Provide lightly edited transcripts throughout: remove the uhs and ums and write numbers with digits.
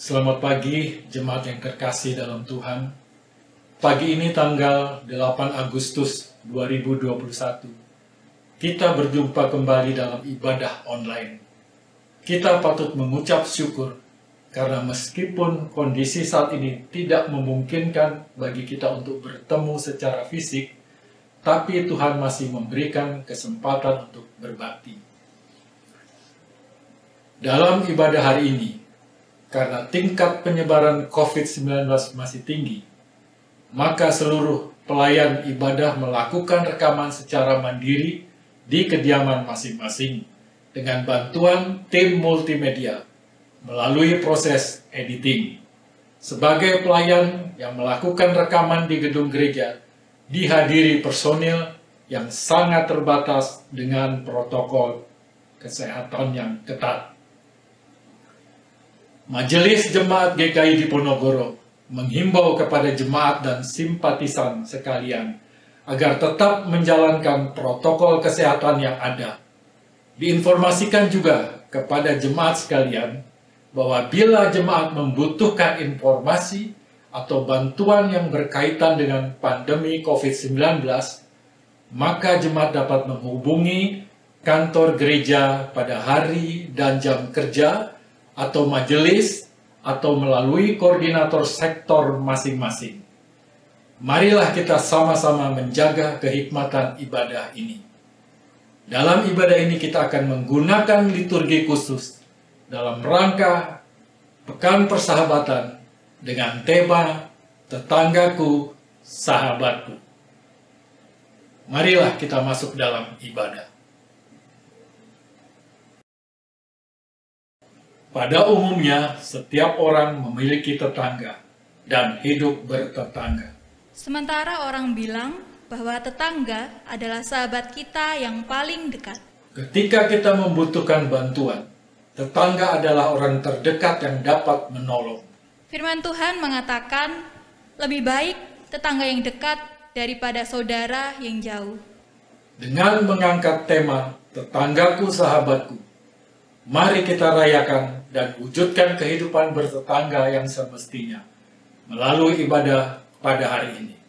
Selamat pagi jemaat yang terkasih dalam Tuhan. Pagi ini tanggal 8 Agustus 2021. Kita berjumpa kembali dalam ibadah online. Kita patut mengucap syukur karena meskipun kondisi saat ini tidak memungkinkan bagi kita untuk bertemu secara fisik, tapi Tuhan masih memberikan kesempatan untuk berbakti. Dalam ibadah hari ini, karena tingkat penyebaran COVID-19 masih tinggi, maka seluruh pelayan ibadah melakukan rekaman secara mandiri di kediaman masing-masing dengan bantuan tim multimedia melalui proses editing. Sebagai pelayan yang melakukan rekaman di gedung gereja, dihadiri personil yang sangat terbatas dengan protokol kesehatan yang ketat. Majelis Jemaat GKI Diponegoro menghimbau kepada jemaat dan simpatisan sekalian agar tetap menjalankan protokol kesehatan yang ada. Diinformasikan juga kepada jemaat sekalian bahwa bila jemaat membutuhkan informasi atau bantuan yang berkaitan dengan pandemi COVID-19, maka jemaat dapat menghubungi kantor gereja pada hari dan jam kerja atau majelis, atau melalui koordinator sektor masing-masing. Marilah kita sama-sama menjaga kehikmatan ibadah ini. Dalam ibadah ini kita akan menggunakan liturgi khusus dalam rangka Pekan Persahabatan dengan tema Tetanggaku, Sahabatku. Marilah kita masuk dalam ibadah. Pada umumnya, setiap orang memiliki tetangga dan hidup bertetangga. Sementara orang bilang bahwa tetangga adalah sahabat kita yang paling dekat. Ketika kita membutuhkan bantuan, tetangga adalah orang terdekat yang dapat menolong. Firman Tuhan mengatakan, lebih baik tetangga yang dekat daripada saudara yang jauh. Dengan mengangkat tema Tetanggaku, Sahabatku, mari kita rayakan dan wujudkan kehidupan bertetangga yang semestinya melalui ibadah pada hari ini.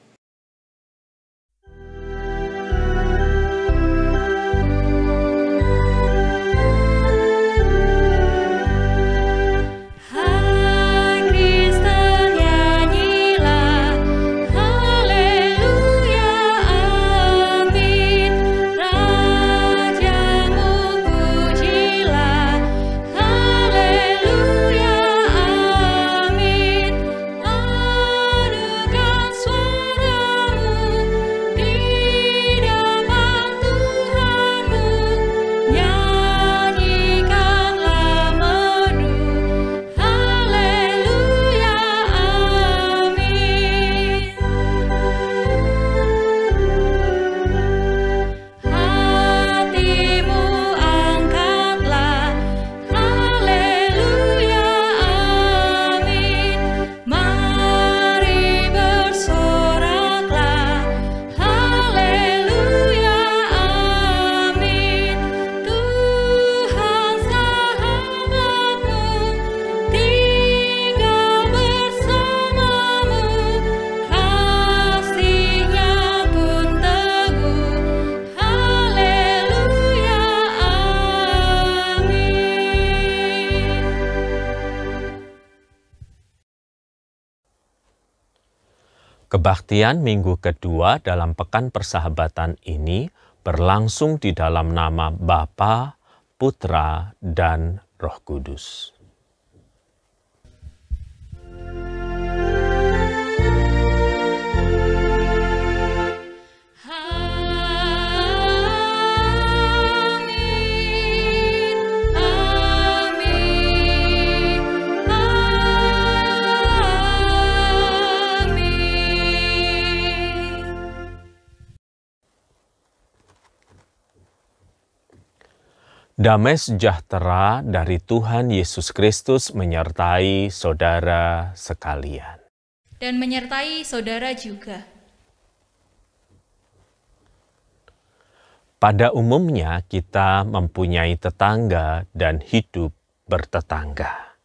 Kebaktian minggu kedua dalam Pekan Persahabatan ini berlangsung di dalam nama Bapa, Putra, dan Roh Kudus. Damai sejahtera dari Tuhan Yesus Kristus menyertai saudara sekalian. Dan menyertai saudara juga. Pada umumnya kita mempunyai tetangga dan hidup bertetangga.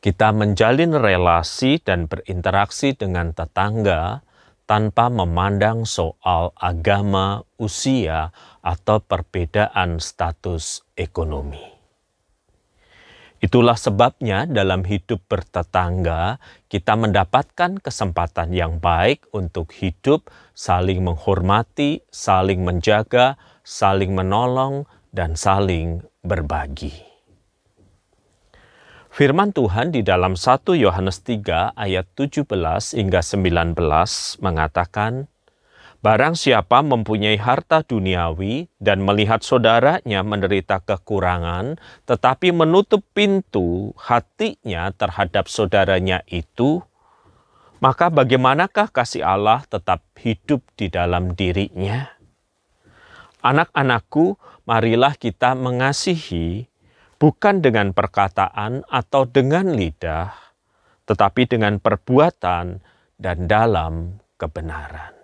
Kita menjalin relasi dan berinteraksi dengan tetangga tanpa memandang soal agama, usia, atau perbedaan status ekonomi. Itulah sebabnya dalam hidup bertetangga, kita mendapatkan kesempatan yang baik untuk hidup, saling menghormati, saling menjaga, saling menolong, dan saling berbagi. Firman Tuhan di dalam 1 Yohanes 3 ayat 17 hingga 19 mengatakan, "Barang siapa mempunyai harta duniawi dan melihat saudaranya menderita kekurangan, tetapi menutup pintu hatinya terhadap saudaranya itu, maka bagaimanakah kasih Allah tetap hidup di dalam dirinya? Anak-anakku, marilah kita mengasihi, bukan dengan perkataan atau dengan lidah, tetapi dengan perbuatan dan dalam kebenaran."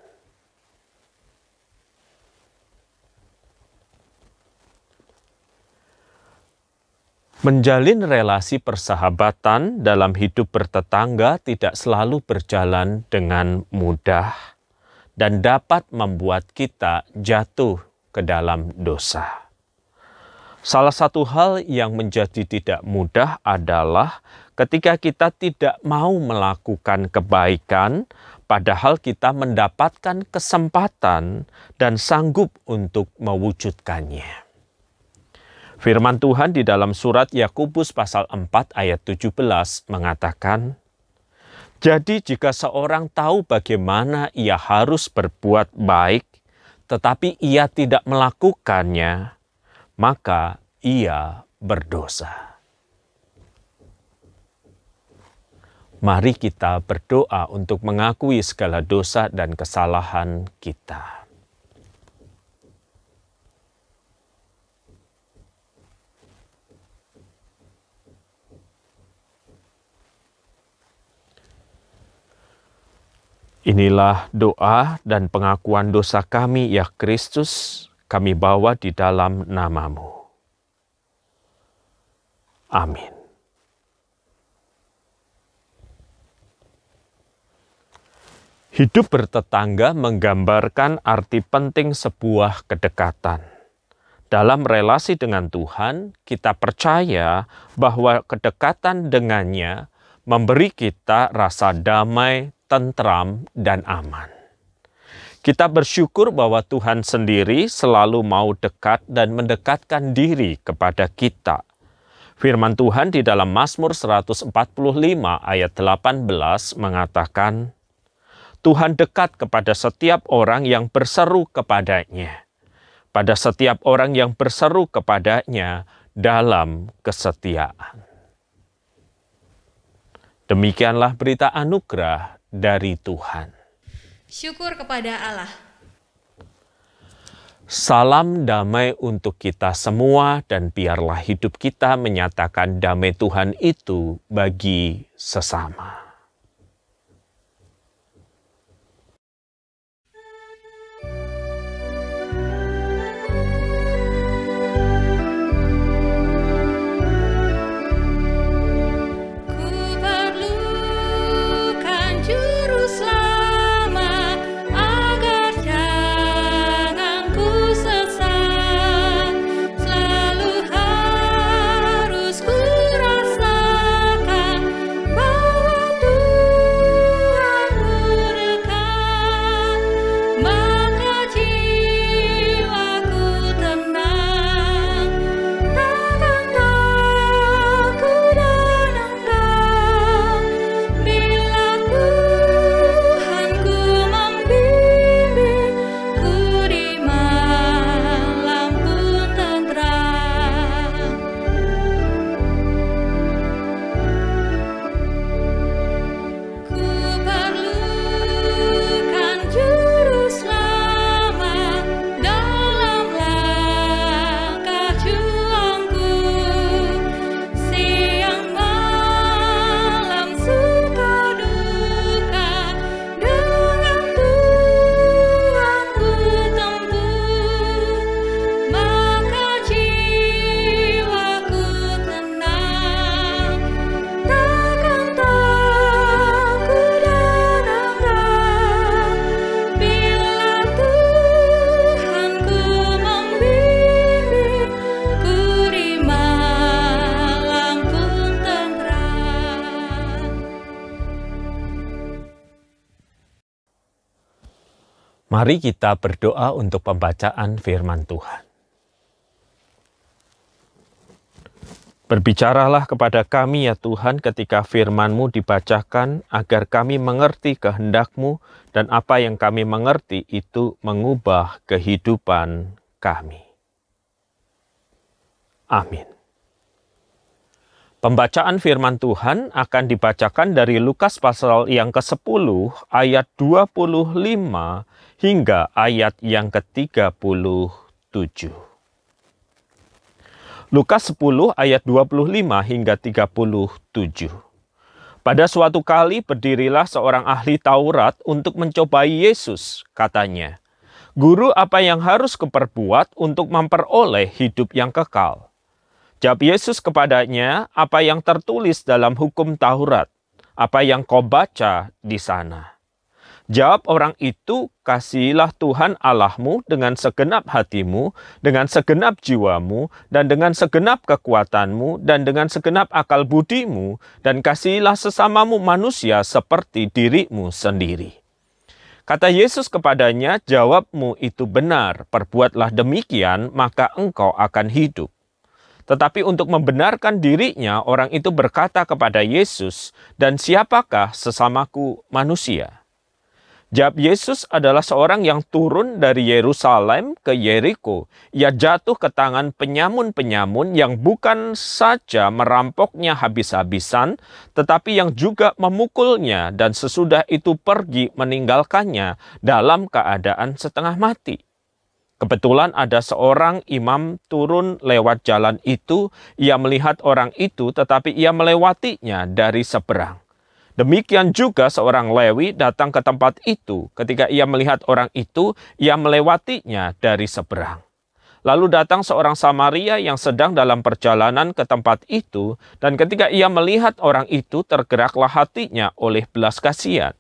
Menjalin relasi persahabatan dalam hidup bertetangga tidak selalu berjalan dengan mudah dan dapat membuat kita jatuh ke dalam dosa. Salah satu hal yang menjadi tidak mudah adalah ketika kita tidak mau melakukan kebaikan, padahal kita mendapatkan kesempatan dan sanggup untuk mewujudkannya. Firman Tuhan di dalam surat Yakobus pasal 4 ayat 17 mengatakan, "Jadi jika seorang tahu bagaimana ia harus berbuat baik, tetapi ia tidak melakukannya, maka ia berdosa." Mari kita berdoa untuk mengakui segala dosa dan kesalahan kita. Inilah doa dan pengakuan dosa kami, ya Kristus, kami bawa di dalam nama-Mu. Amin. Hidup bertetangga menggambarkan arti penting sebuah kedekatan. Dalam relasi dengan Tuhan, kita percaya bahwa kedekatan dengannya memberi kita rasa damai, tentram, dan aman. Kita bersyukur bahwa Tuhan sendiri selalu mau dekat dan mendekatkan diri kepada kita. Firman Tuhan di dalam Mazmur 145 ayat 18 mengatakan, "Tuhan dekat kepada setiap orang yang berseru kepadanya, pada setiap orang yang berseru kepadanya dalam kesetiaan." Demikianlah berita anugerah dari Tuhan. Syukur kepada Allah. Salam damai untuk kita semua, dan biarlah hidup kita menyatakan damai Tuhan itu bagi sesama. Selalu harus kurasakan bahwa Mari kita berdoa untuk pembacaan firman Tuhan. Berbicaralah kepada kami ya Tuhan ketika firman-Mu dibacakan, agar kami mengerti kehendak-Mu dan apa yang kami mengerti itu mengubah kehidupan kami. Amin. Pembacaan firman Tuhan akan dibacakan dari Lukas pasal yang ke-10 ayat 25 hingga ayat yang ke-37. Lukas 10 ayat 25 hingga 37. Pada suatu kali berdirilah seorang ahli Taurat untuk mencobai Yesus, katanya, "Guru, apa yang harus kuperbuat untuk memperoleh hidup yang kekal?" Jawab Yesus kepadanya, "Apa yang tertulis dalam hukum Taurat? Apa yang kau baca di sana?" Jawab orang itu, "Kasihilah Tuhan Allahmu dengan segenap hatimu, dengan segenap jiwamu, dan dengan segenap kekuatanmu, dan dengan segenap akal budimu, dan kasihilah sesamamu manusia seperti dirimu sendiri." Kata Yesus kepadanya, "Jawabmu itu benar, perbuatlah demikian, maka engkau akan hidup." Tetapi untuk membenarkan dirinya, orang itu berkata kepada Yesus, "Dan siapakah sesamaku manusia?" Jawab Yesus, adalah seorang yang turun dari Yerusalem ke Yeriko. Ia jatuh ke tangan penyamun-penyamun yang bukan saja merampoknya habis-habisan, tetapi yang juga memukulnya dan sesudah itu pergi meninggalkannya dalam keadaan setengah mati. Kebetulan ada seorang imam turun lewat jalan itu. Ia melihat orang itu, tetapi ia melewatinya dari seberang. Demikian juga seorang Lewi datang ke tempat itu. Ketika ia melihat orang itu, ia melewatinya dari seberang. Lalu datang seorang Samaria yang sedang dalam perjalanan ke tempat itu, dan ketika ia melihat orang itu, tergeraklah hatinya oleh belas kasihan.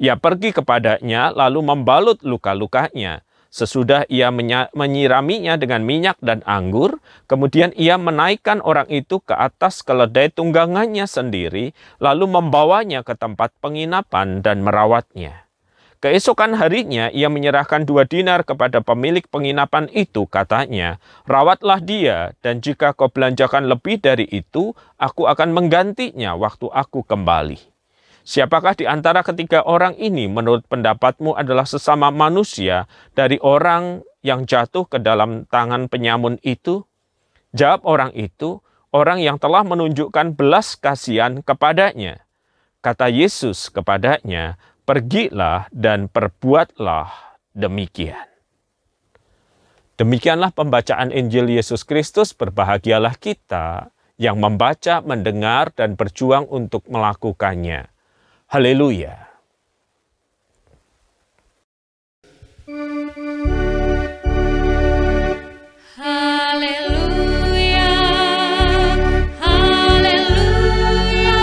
Ia pergi kepadanya, lalu membalut luka-lukanya. Sesudah ia menyiraminya dengan minyak dan anggur, kemudian ia menaikkan orang itu ke atas keledai tunggangannya sendiri, lalu membawanya ke tempat penginapan dan merawatnya. Keesokan harinya ia menyerahkan 2 dinar kepada pemilik penginapan itu, katanya, "Rawatlah dia, dan jika kau belanjakan lebih dari itu, aku akan menggantinya waktu aku kembali." Siapakah di antara ketiga orang ini menurut pendapatmu adalah sesama manusia dari orang yang jatuh ke dalam tangan penyamun itu? Jawab orang itu, "Orang yang telah menunjukkan belas kasihan kepadanya." Kata Yesus kepadanya, "Pergilah dan perbuatlah demikian." Demikianlah pembacaan Injil Yesus Kristus. Berbahagialah kita yang membaca, mendengar, dan berjuang untuk melakukannya. Haleluya. Haleluya, haleluya,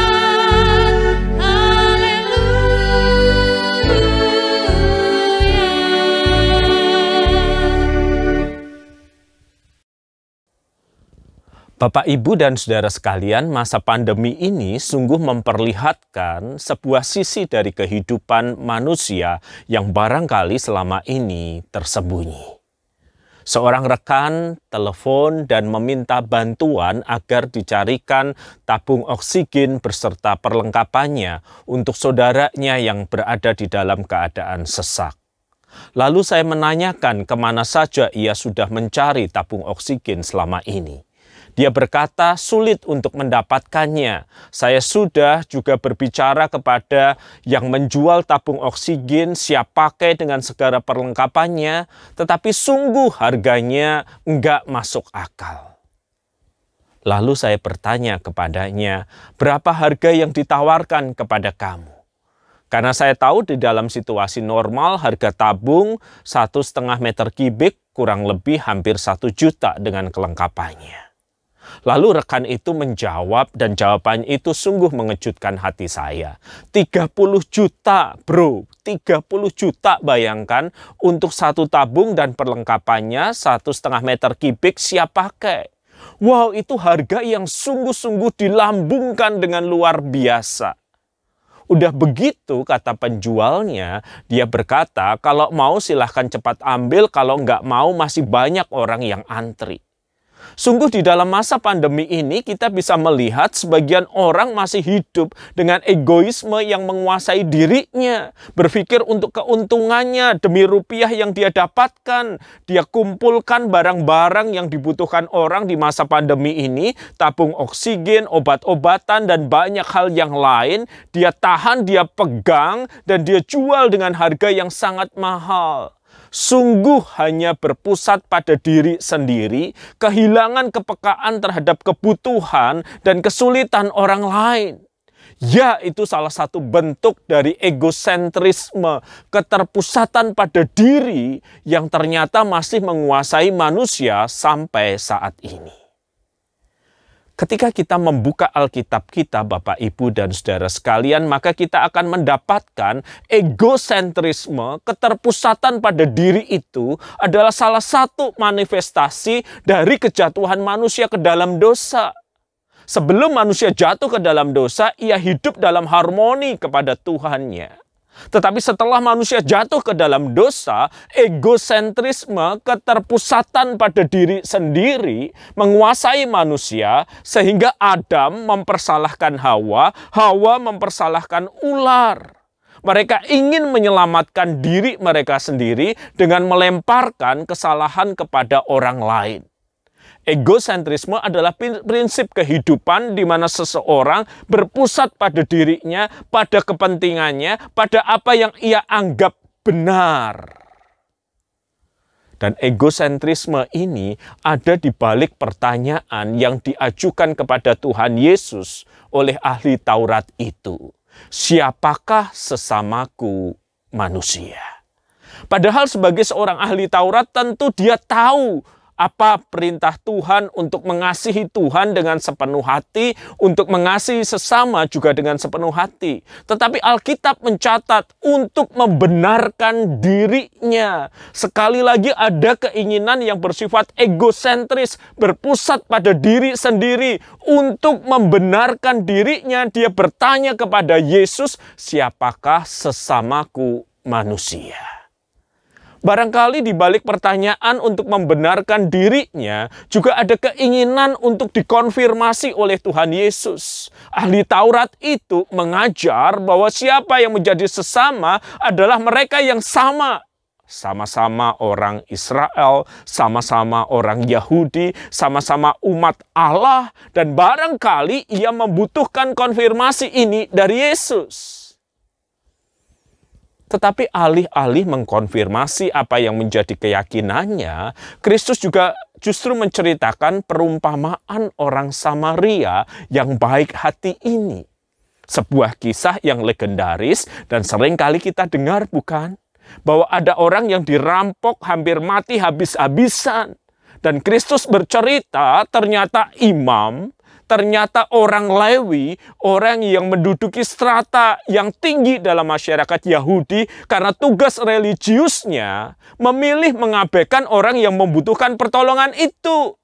Bapak, Ibu, dan Saudara sekalian, masa pandemi ini sungguh memperlihatkan sebuah sisi dari kehidupan manusia yang barangkali selama ini tersembunyi. Seorang rekan telepon dan meminta bantuan agar dicarikan tabung oksigen beserta perlengkapannya untuk saudaranya yang berada di dalam keadaan sesak. Lalu saya menanyakan kemana saja ia sudah mencari tabung oksigen selama ini. Dia berkata sulit untuk mendapatkannya. Saya sudah juga berbicara kepada yang menjual tabung oksigen, siap pakai dengan segala perlengkapannya, tetapi sungguh harganya enggak masuk akal. Lalu saya bertanya kepadanya, berapa harga yang ditawarkan kepada kamu? Karena saya tahu di dalam situasi normal harga tabung 1,5 meter kubik kurang lebih hampir 1 juta dengan kelengkapannya. Lalu rekan itu menjawab dan jawabannya itu sungguh mengejutkan hati saya. 30 juta bro, 30 juta bayangkan untuk 1 tabung dan perlengkapannya 1,5 meter kubik siap pakai. Wow, itu harga yang sungguh-sungguh dilambungkan dengan luar biasa. Udah begitu kata penjualnya, dia berkata, kalau mau silahkan cepat ambil, kalau nggak mau masih banyak orang yang antri. Sungguh di dalam masa pandemi ini kita bisa melihat sebagian orang masih hidup dengan egoisme yang menguasai dirinya. Berpikir untuk keuntungannya demi rupiah yang dia dapatkan. Dia kumpulkan barang-barang yang dibutuhkan orang di masa pandemi ini. Tabung oksigen, obat-obatan, dan banyak hal yang lain. Dia tahan, dia pegang, dan dia jual dengan harga yang sangat mahal. Sungguh hanya berpusat pada diri sendiri, kehilangan kepekaan terhadap kebutuhan dan kesulitan orang lain. Ya, itu salah satu bentuk dari egosentrisme, keterpusatan pada diri yang ternyata masih menguasai manusia sampai saat ini. Ketika kita membuka Alkitab kita, Bapak, Ibu, dan saudara sekalian, maka kita akan mendapatkan egosentrisme, keterpusatan pada diri itu adalah salah satu manifestasi dari kejatuhan manusia ke dalam dosa. Sebelum manusia jatuh ke dalam dosa, ia hidup dalam harmoni kepada Tuhannya. Tetapi setelah manusia jatuh ke dalam dosa, egosentrisme, keterpusatan pada diri sendiri menguasai manusia sehingga Adam mempersalahkan Hawa, Hawa mempersalahkan ular. Mereka ingin menyelamatkan diri mereka sendiri dengan melemparkan kesalahan kepada orang lain. Egosentrisme adalah prinsip kehidupan di mana seseorang berpusat pada dirinya, pada kepentingannya, pada apa yang ia anggap benar. Dan egosentrisme ini ada di balik pertanyaan yang diajukan kepada Tuhan Yesus oleh ahli Taurat itu. Siapakah sesamaku manusia? Padahal sebagai seorang ahli Taurat tentu dia tahu apa perintah Tuhan untuk mengasihi Tuhan dengan sepenuh hati, untuk mengasihi sesama juga dengan sepenuh hati. Tetapi Alkitab mencatat untuk membenarkan dirinya. Sekali lagi ada keinginan yang bersifat egosentris, berpusat pada diri sendiri. Untuk membenarkan dirinya, dia bertanya kepada Yesus, siapakah sesamaku manusia? Barangkali di balik pertanyaan untuk membenarkan dirinya juga ada keinginan untuk dikonfirmasi oleh Tuhan Yesus. Ahli Taurat itu mengajar bahwa siapa yang menjadi sesama adalah mereka yang sama. Sama-sama orang Israel, sama-sama orang Yahudi, sama-sama umat Allah. Dan barangkali ia membutuhkan konfirmasi ini dari Yesus. Tetapi alih-alih mengkonfirmasi apa yang menjadi keyakinannya, Kristus juga justru menceritakan perumpamaan orang Samaria yang baik hati ini. Sebuah kisah yang legendaris dan sering kali kita dengar, bukan? Bahwa ada orang yang dirampok hampir mati habis-habisan. Dan Kristus bercerita ternyata imam, ternyata orang Lewi, orang yang menduduki strata yang tinggi dalam masyarakat Yahudi karena tugas religiusnya memilih mengabaikan orang yang membutuhkan pertolongan itu.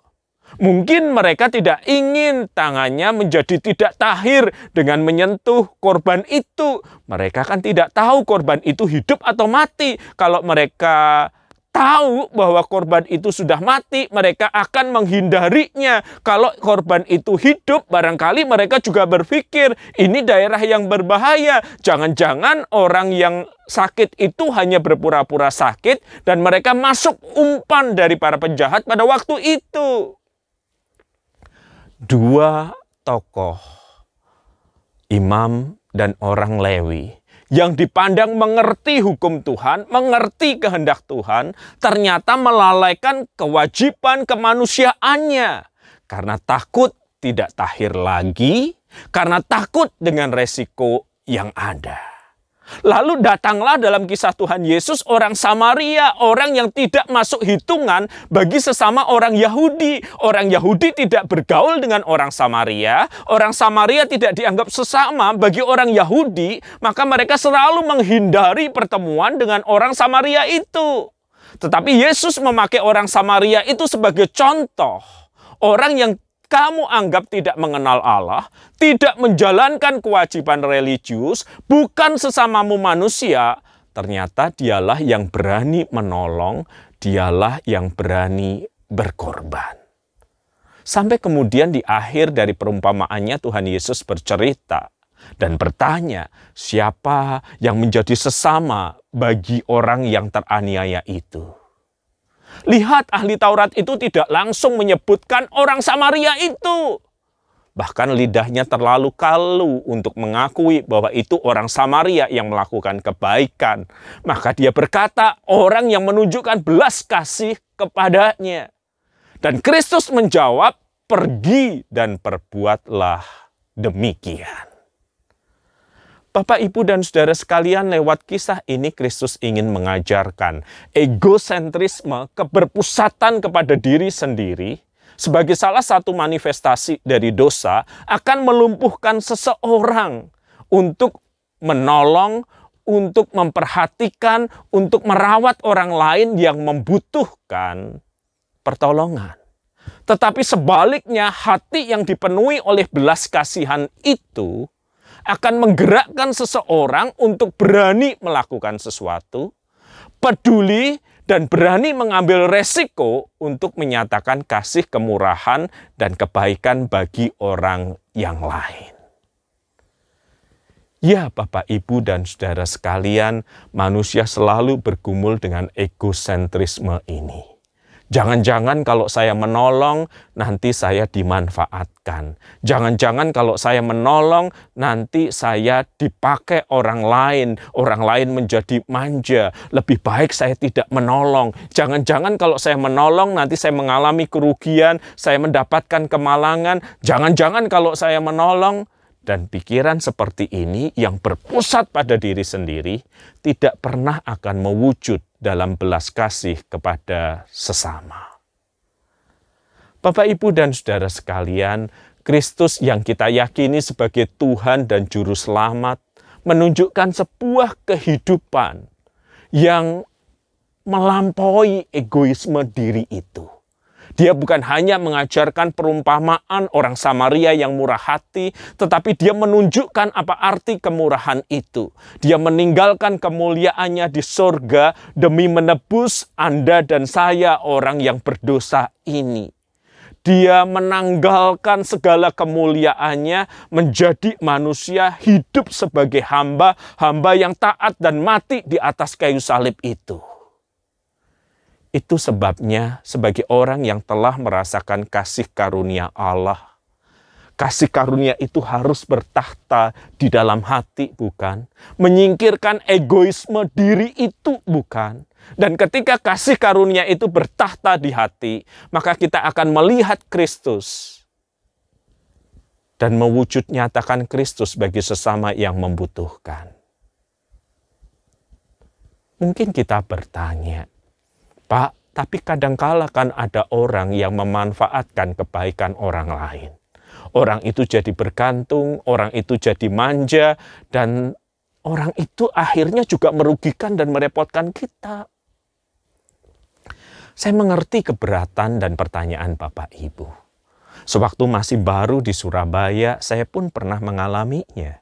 Mungkin mereka tidak ingin tangannya menjadi tidak tahir dengan menyentuh korban itu. Mereka kan tidak tahu korban itu hidup atau mati. Kalau mereka tahu bahwa korban itu sudah mati, mereka akan menghindarinya. Kalau korban itu hidup, barangkali mereka juga berpikir, ini daerah yang berbahaya. Jangan-jangan orang yang sakit itu hanya berpura-pura sakit, dan mereka masuk umpan dari para penjahat pada waktu itu. Dua tokoh, imam dan orang Lewi, yang dipandang mengerti hukum Tuhan, mengerti kehendak Tuhan, ternyata melalaikan kewajiban kemanusiaannya. Karena takut tidak tahir lagi, karena takut dengan resiko yang ada. Lalu datanglah dalam kisah Tuhan Yesus orang Samaria, orang yang tidak masuk hitungan bagi sesama orang Yahudi. Orang Yahudi tidak bergaul dengan orang Samaria tidak dianggap sesama bagi orang Yahudi, maka mereka selalu menghindari pertemuan dengan orang Samaria itu. Tetapi Yesus memakai orang Samaria itu sebagai contoh, orang yang kamu anggap tidak mengenal Allah, tidak menjalankan kewajiban religius, bukan sesamamu manusia, ternyata dialah yang berani menolong, dialah yang berani berkorban. Sampai kemudian di akhir dari perumpamaannya Tuhan Yesus bercerita dan bertanya, siapa yang menjadi sesama bagi orang yang teraniaya itu? Lihat, ahli Taurat itu tidak langsung menyebutkan orang Samaria itu. Bahkan lidahnya terlalu kalu untuk mengakui bahwa itu orang Samaria yang melakukan kebaikan. Maka dia berkata, orang yang menunjukkan belas kasih kepadanya. Dan Kristus menjawab, pergi dan perbuatlah demikian. Bapak, Ibu, dan Saudara sekalian, lewat kisah ini Kristus ingin mengajarkan egosentrisme, keberpusatan kepada diri sendiri, sebagai salah satu manifestasi dari dosa, akan melumpuhkan seseorang untuk menolong, untuk memperhatikan, untuk merawat orang lain yang membutuhkan pertolongan. Tetapi sebaliknya, hati yang dipenuhi oleh belas kasihan itu akan menggerakkan seseorang untuk berani melakukan sesuatu, peduli, dan berani mengambil resiko untuk menyatakan kasih, kemurahan, dan kebaikan bagi orang yang lain. Ya, Bapak, Ibu, dan Saudara sekalian, manusia selalu bergumul dengan egosentrisme ini. Jangan-jangan kalau saya menolong, nanti saya dimanfaatkan. Jangan-jangan kalau saya menolong, nanti saya dipakai orang lain menjadi manja. Lebih baik saya tidak menolong. Jangan-jangan kalau saya menolong, nanti saya mengalami kerugian, saya mendapatkan kemalangan. Jangan-jangan kalau saya menolong. Dan pikiran seperti ini yang berpusat pada diri sendiri tidak pernah akan mewujud dalam belas kasih kepada sesama. Bapak, Ibu, dan Saudara sekalian, Kristus yang kita yakini sebagai Tuhan dan Juru Selamat menunjukkan sebuah kehidupan yang melampaui egoisme diri itu. Dia bukan hanya mengajarkan perumpamaan orang Samaria yang murah hati, tetapi dia menunjukkan apa arti kemurahan itu. Dia meninggalkan kemuliaannya di surga demi menebus Anda dan saya, orang yang berdosa ini. Dia menanggalkan segala kemuliaannya menjadi manusia, hidup sebagai hamba yang taat dan mati di atas kayu salib itu. Itu sebabnya sebagai orang yang telah merasakan kasih karunia Allah, kasih karunia itu harus bertakhta di dalam hati, bukan? Menyingkirkan egoisme diri itu, bukan? Dan ketika kasih karunia itu bertakhta di hati, maka kita akan melihat Kristus dan mewujud nyatakan Kristus bagi sesama yang membutuhkan. Mungkin kita bertanya, Pak, tapi kadangkala kan ada orang yang memanfaatkan kebaikan orang lain. Orang itu jadi bergantung, orang itu jadi manja, dan orang itu akhirnya juga merugikan dan merepotkan kita. Saya mengerti keberatan dan pertanyaan Bapak Ibu. Sewaktu masih baru di Surabaya, saya pun pernah mengalaminya.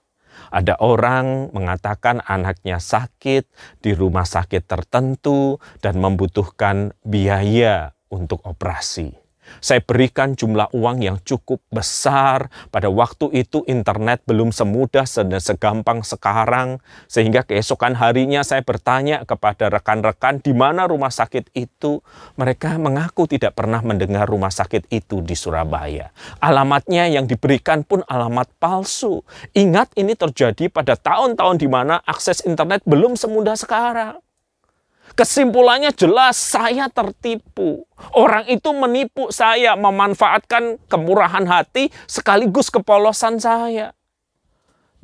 Ada orang mengatakan anaknya sakit di rumah sakit tertentu dan membutuhkan biaya untuk operasi. Saya berikan jumlah uang yang cukup besar. Pada waktu itu internet belum semudah dan segampang sekarang. Sehingga keesokan harinya saya bertanya kepada rekan-rekan di mana rumah sakit itu. Mereka mengaku tidak pernah mendengar rumah sakit itu di Surabaya. Alamatnya yang diberikan pun alamat palsu. Ingat, ini terjadi pada tahun-tahun di mana akses internet belum semudah sekarang. Kesimpulannya jelas, saya tertipu. Orang itu menipu saya, memanfaatkan kemurahan hati sekaligus kepolosan saya.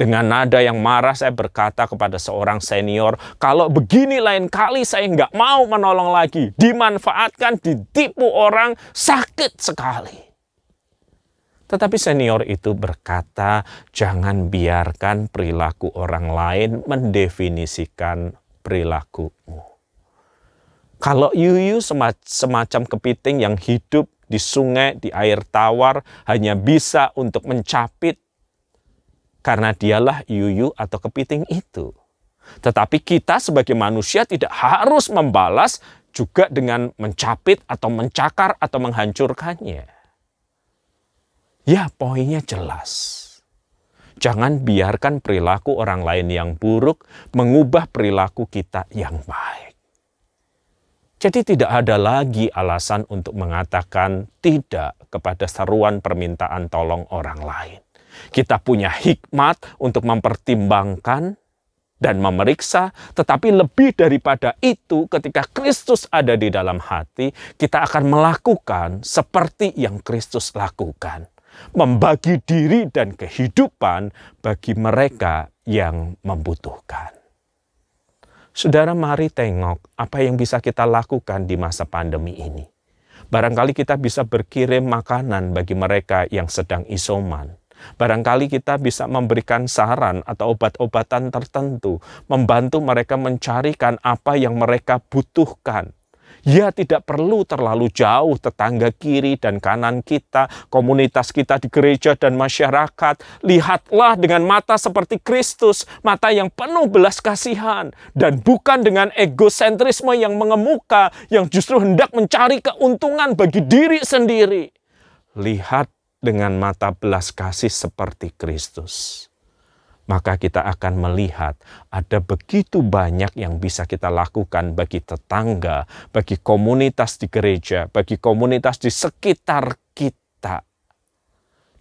Dengan nada yang marah saya berkata kepada seorang senior, kalau begini lain kali saya nggak mau menolong lagi. Dimanfaatkan, ditipu orang, sakit sekali. Tetapi senior itu berkata, jangan biarkan perilaku orang lain mendefinisikan perilakumu. Kalau yuyu semacam kepiting yang hidup di sungai, di air tawar, hanya bisa untuk mencapit karena dialah yuyu atau kepiting itu. Tetapi kita sebagai manusia tidak harus membalas juga dengan mencapit atau mencakar atau menghancurkannya. Ya, poinnya jelas. Jangan biarkan perilaku orang lain yang buruk mengubah perilaku kita yang baik. Jadi tidak ada lagi alasan untuk mengatakan tidak kepada seruan permintaan tolong orang lain. Kita punya hikmat untuk mempertimbangkan dan memeriksa, tetapi lebih daripada itu, ketika Kristus ada di dalam hati, kita akan melakukan seperti yang Kristus lakukan. Membagi diri dan kehidupan bagi mereka yang membutuhkan. Saudara, mari tengok apa yang bisa kita lakukan di masa pandemi ini. Barangkali kita bisa berkirim makanan bagi mereka yang sedang isoman. Barangkali kita bisa memberikan saran atau obat-obatan tertentu, membantu mereka mencarikan apa yang mereka butuhkan. Ya, tidak perlu terlalu jauh tetangga kiri dan kanan kita, komunitas kita di gereja dan masyarakat. Lihatlah dengan mata seperti Kristus, mata yang penuh belas kasihan, dan bukan dengan egosentrisme yang mengemuka, yang justru hendak mencari keuntungan bagi diri sendiri. Lihat dengan mata belas kasih seperti Kristus, maka kita akan melihat ada begitu banyak yang bisa kita lakukan bagi tetangga, bagi komunitas di gereja, bagi komunitas di sekitar kita.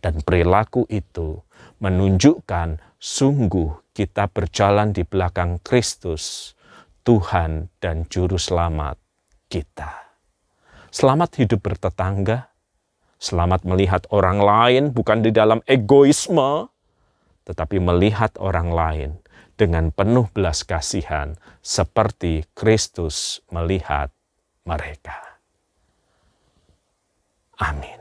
Dan perilaku itu menunjukkan sungguh kita berjalan di belakang Kristus, Tuhan dan Juru Selamat kita. Selamat hidup bertetangga. Selamat melihat orang lain bukan di dalam egoisme, tetapi melihat orang lain dengan penuh belas kasihan seperti Kristus melihat mereka. Amin.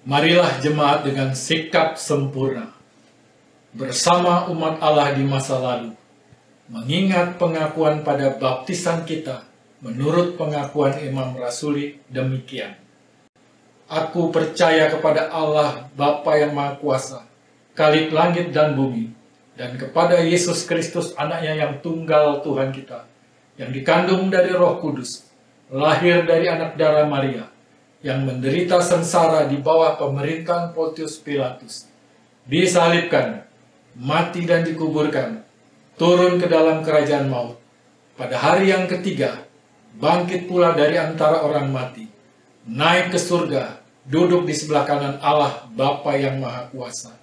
Marilah jemaat dengan sikap sempurna, bersama umat Allah di masa lalu, mengingat pengakuan pada baptisan kita, menurut pengakuan Imam Rasuli demikian. Aku percaya kepada Allah Bapa yang Maha Kuasa, Khalik langit dan bumi, dan kepada Yesus Kristus anaknya yang tunggal Tuhan kita, yang dikandung dari Roh Kudus, lahir dari anak darah Maria, yang menderita sengsara di bawah pemerintahan Pontius Pilatus, disalibkan, mati dan dikuburkan, turun ke dalam kerajaan maut. Pada hari yang ketiga, bangkit pula dari antara orang mati, naik ke surga, duduk di sebelah kanan Allah Bapa yang Maha Kuasa.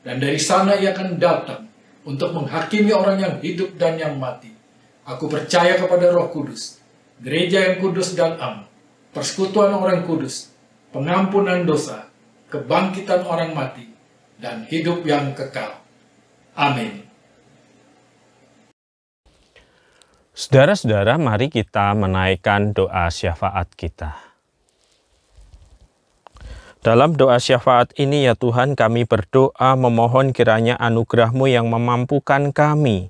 Dan dari sana ia akan datang untuk menghakimi orang yang hidup dan yang mati. Aku percaya kepada Roh Kudus, gereja yang kudus dan am, persekutuan orang kudus, pengampunan dosa, kebangkitan orang mati, dan hidup yang kekal. Amin. Saudara-saudara, mari kita menaikkan doa syafaat kita. Dalam doa syafaat ini, ya Tuhan, kami berdoa memohon kiranya anugerah-Mu yang memampukan kami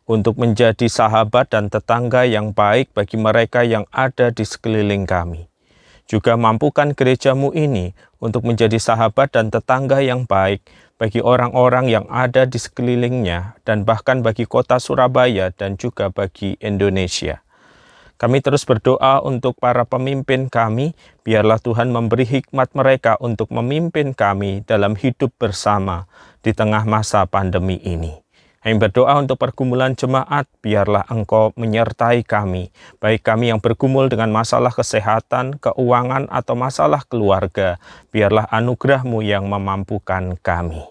untuk menjadi sahabat dan tetangga yang baik bagi mereka yang ada di sekeliling kami. Juga mampukan gereja-Mu ini untuk menjadi sahabat dan tetangga yang baik bagi orang-orang yang ada di sekelilingnya dan bahkan bagi kota Surabaya dan juga bagi Indonesia. Kami terus berdoa untuk para pemimpin kami, biarlah Tuhan memberi hikmat mereka untuk memimpin kami dalam hidup bersama di tengah masa pandemi ini. Kami berdoa untuk pergumulan jemaat, biarlah Engkau menyertai kami, baik kami yang bergumul dengan masalah kesehatan, keuangan, atau masalah keluarga, biarlah anugerah-Mu yang memampukan kami.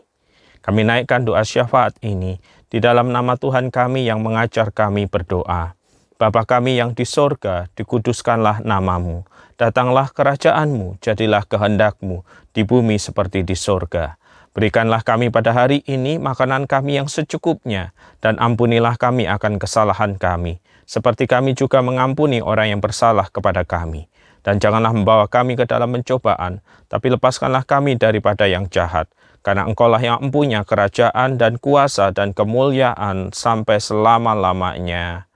Kami naikkan doa syafaat ini di dalam nama Tuhan kami yang mengajar kami berdoa. Bapa kami yang di sorga, dikuduskanlah nama-Mu, datanglah kerajaan-Mu, jadilah kehendak-Mu di bumi seperti di sorga. Berikanlah kami pada hari ini makanan kami yang secukupnya, dan ampunilah kami akan kesalahan kami, seperti kami juga mengampuni orang yang bersalah kepada kami. Dan janganlah membawa kami ke dalam pencobaan, tapi lepaskanlah kami daripada yang jahat, karena Engkaulah yang mempunyai kerajaan dan kuasa dan kemuliaan sampai selama-lamanya.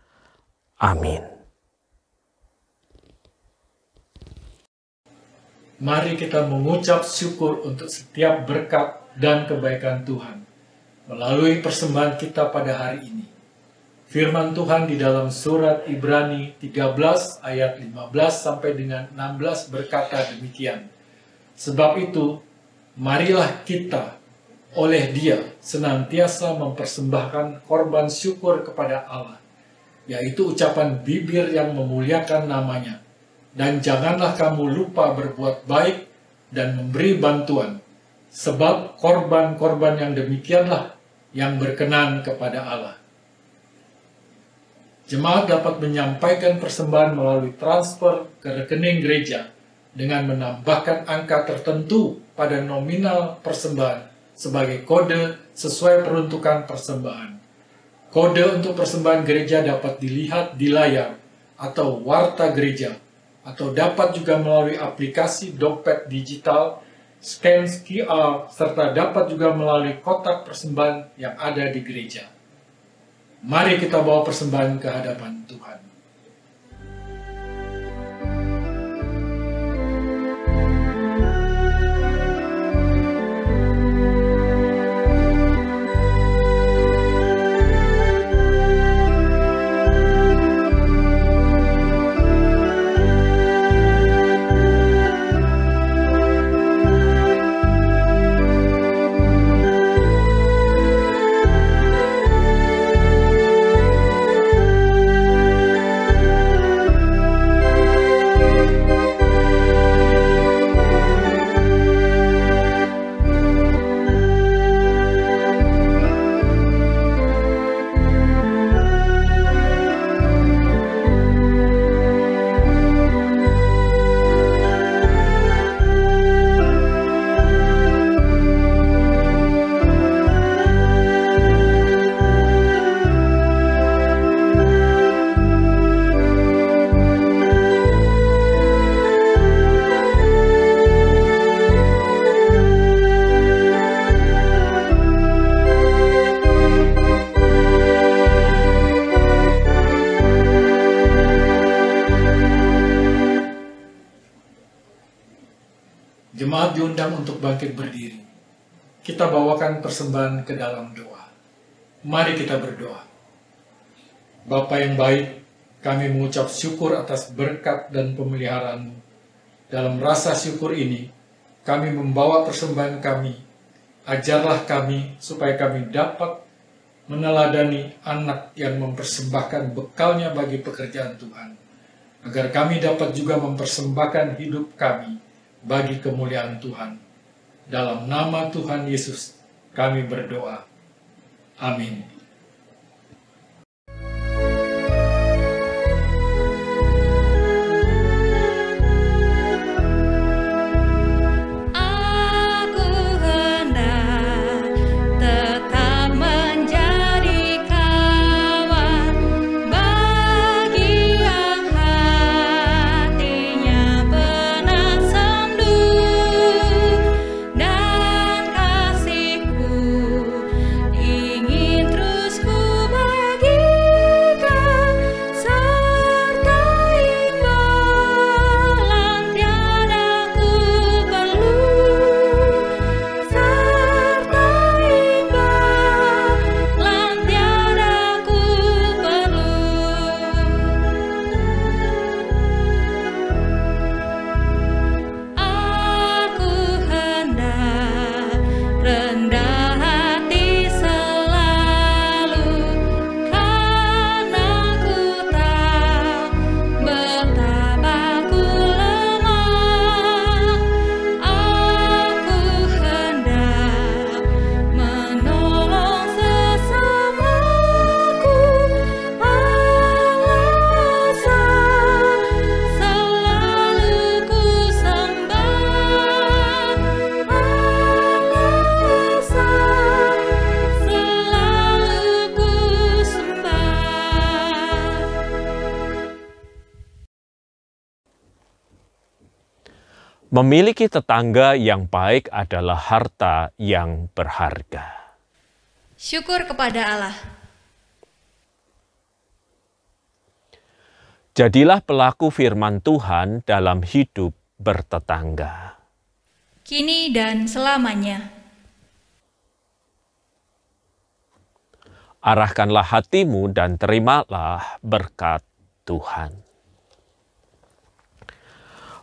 Amin. Mari kita mengucap syukur untuk setiap berkat dan kebaikan Tuhan melalui persembahan kita pada hari ini. Firman Tuhan di dalam surat Ibrani 13 ayat 15 sampai dengan 16 berkata demikian. Sebab itu, marilah kita oleh Dia senantiasa mempersembahkan korban syukur kepada Allah, yaitu ucapan bibir yang memuliakan nama-Nya. Dan janganlah kamu lupa berbuat baik dan memberi bantuan, sebab korban-korban yang demikianlah yang berkenan kepada Allah. Jemaat dapat menyampaikan persembahan melalui transfer ke rekening gereja dengan menambahkan angka tertentu pada nominal persembahan sebagai kode sesuai peruntukan persembahan. Kode untuk persembahan gereja dapat dilihat di layar atau warta gereja, atau dapat juga melalui aplikasi dompet digital, scan QR, serta dapat juga melalui kotak persembahan yang ada di gereja. Mari kita bawa persembahan ke hadapan Tuhan. Jemaat diundang untuk bangkit berdiri. Kita bawakan persembahan ke dalam doa. Mari kita berdoa. Bapa yang baik, kami mengucap syukur atas berkat dan pemeliharaan-Mu. Dalam rasa syukur ini, kami membawa persembahan kami. Ajarlah kami supaya kami dapat meneladani anak yang mempersembahkan bekalnya bagi pekerjaan Tuhan, agar kami dapat juga mempersembahkan hidup kami bagi kemuliaan Tuhan. Dalam nama Tuhan Yesus, kami berdoa. Amin. Memiliki tetangga yang baik adalah harta yang berharga. Syukur kepada Allah. Jadilah pelaku firman Tuhan dalam hidup bertetangga. Kini dan selamanya. Arahkanlah hatimu dan terimalah berkat Tuhan.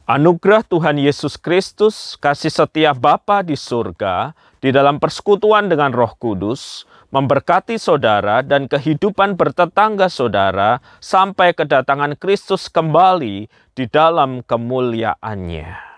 Anugerah Tuhan Yesus Kristus, kasih setia Bapa di surga, di dalam persekutuan dengan Roh Kudus, memberkati saudara dan kehidupan bertetangga saudara sampai kedatangan Kristus kembali di dalam kemuliaannya.